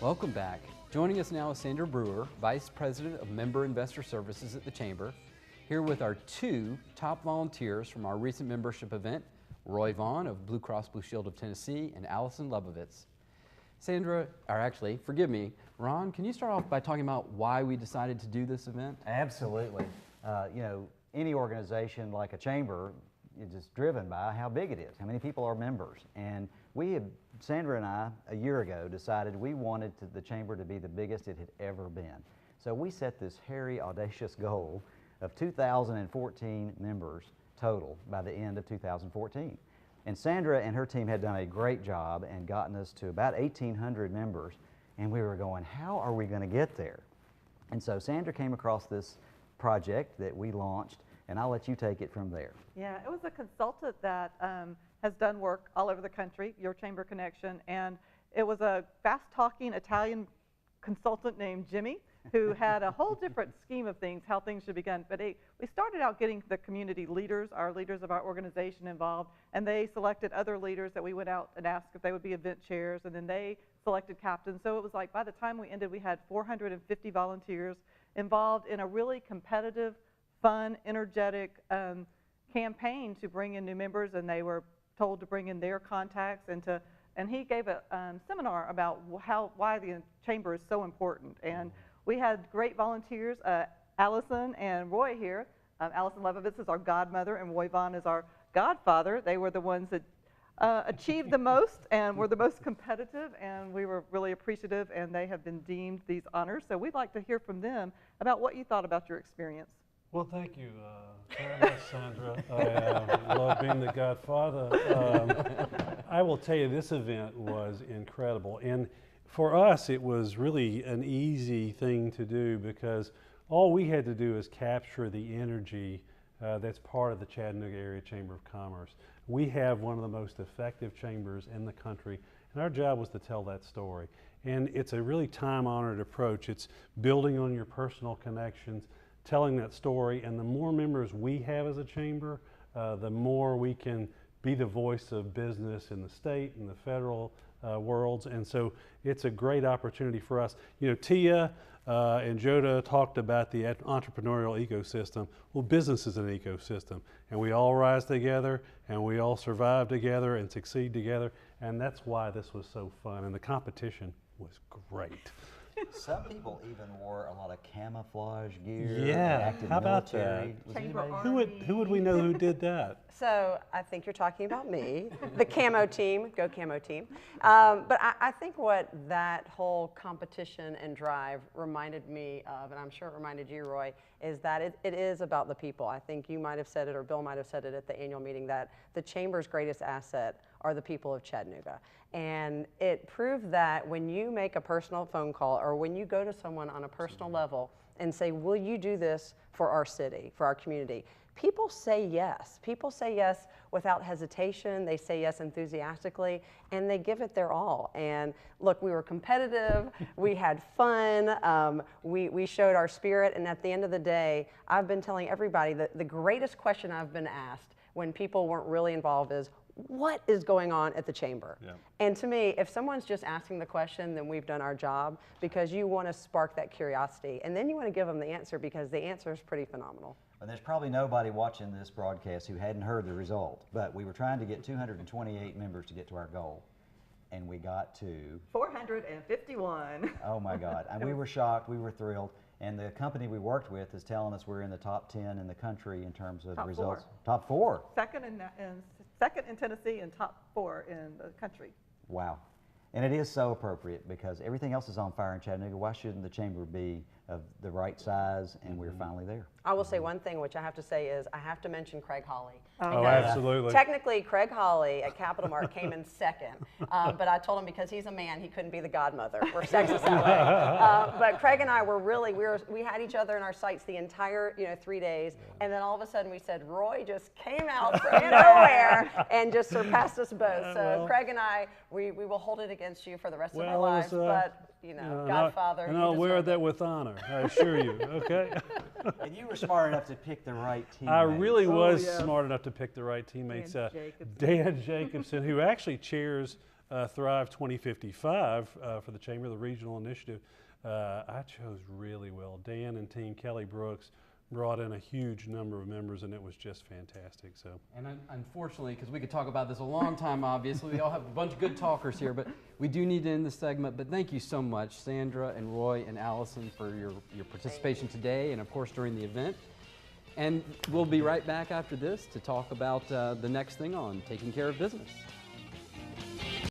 Welcome back. Joining us now is Sandra Brewer, Vice President of Member Investor Services at the Chamber, here with our two top volunteers from our recent membership event, Roy Vaughn of Blue Cross Blue Shield of Tennessee and Allison Lebovitz. Sandra, or actually, forgive me, Ron, can you start off by talking about why we decided to do this event? Absolutely. You know, any organization like a chamber is just driven by how big it is, how many people are members. And Sandra and I, a year ago, decided we wanted the chamber to be the biggest it had ever been. So we set this hairy, audacious goal of 2,014 members total by the end of 2014. And Sandra and her team had done a great job and gotten us to about 1,800 members. And we were going, how are we going to get there? And so Sandra came across this project that we launched, and I'll let you take it from there. Yeah, it was a consultant that has done work all over the country, Your Chamber Connection, and it was a fast-talking Italian consultant named Jimmy who had a whole different scheme of things, how things should be done. But we started out getting the community leaders, our leaders of our organization involved, and they selected other leaders that we went out and asked if they would be event chairs, and then they selected captains. So it was like by the time we ended, we had 450 volunteers involved in a really competitive, fun, energetic campaign to bring in new members, and they were told to bring in their contacts and he gave a seminar about why the chamber is so important. And we had great volunteers, Allison and Roy here. Allison Lebovitz is our godmother and Roy Vaughn is our godfather. They were the ones that achieved the most and were the most competitive, and we were really appreciative, and they have been deemed these honors. So we'd like to hear from them about what you thought about your experience. Well, thank you very much, Sandra. I love being the godfather. I will tell you, this event was incredible. And for us, it was really an easy thing to do because all we had to do is capture the energy that's part of the Chattanooga Area Chamber of Commerce. We have one of the most effective chambers in the country, and our job was to tell that story. And it's a really time-honored approach. It's building on your personal connections, telling that story, and the more members we have as a chamber, the more we can be the voice of business in the state and the federal worlds, and so it's a great opportunity for us. You know, Tia and Joda talked about the entrepreneurial ecosystem. Well, business is an ecosystem, and we all rise together, and we all survive together and succeed together, and that's why this was so fun, and the competition was great. Some people even wore a lot of camouflage gear. Yeah, how about military. that? Who would we know who did that? So I think you're talking about me, the camo team, go camo team. But I think what that whole competition and drive reminded me of, and I'm sure it reminded you, Roy, is that it is about the people. I think you might have said it, or Bill might have said it at the annual meeting, that the chamber's greatest asset are the people of Chattanooga. And it proved that when you make a personal phone call or when you go to someone on a personal level and say, will you do this for our city, for our community? People say yes. People say yes without hesitation. They say yes enthusiastically, and they give it their all. And look, we were competitive. We had fun. We showed our spirit. And at the end of the day, I've been telling everybody that the greatest question I've been asked when people weren't really involved is, what is going on at the chamber? Yeah. And to me, if someone's just asking the question, then we've done our job, because you want to spark that curiosity, and then you want to give them the answer, because the answer is pretty phenomenal. And there's probably nobody watching this broadcast who hadn't heard the result, but we were trying to get 228 members to get to our goal, and we got to 451. Oh my God! And we were shocked. We were thrilled. And the company we worked with is telling us we're in the top 10 in the country in terms of results. Top four. Second in Tennessee and top 4 in the country. Wow. And it is so appropriate because everything else is on fire in Chattanooga. Why shouldn't the chamber be of the right size? And we're finally there. I will say one thing, which I have to say is I have to mention Craig Hawley. Oh, absolutely. Technically, Craig Hawley at Capital Mart came in second, but I told him because he's a man, he couldn't be the godmother. We're sexist that way. But Craig and I were really, we had each other in our sights the entire 3 days, and then all of a sudden we said, Roy just came out from nowhere and just surpassed us both. So Craig and I, we will hold it against you for the rest of our lives, but Godfather. And I'll wear that with honor, I assure you, okay? And you were smart enough to pick the right teammates. I really was smart enough to pick the right teammates. Dan Jacobson. Dan Jacobson, who actually chairs Thrive 2055 for the Chamber, the regional initiative, I chose really well. Dan and team, Kelly Brooks, brought in a huge number of members, and it was just fantastic. So, And unfortunately, because we could talk about this a long time, obviously, we all have a bunch of good talkers here, but we do need to end this segment. But thank you so much, Sandra and Roy and Allison, for your participation today and, of course, during the event. And we'll be right back after this to talk about the next thing on taking care of business.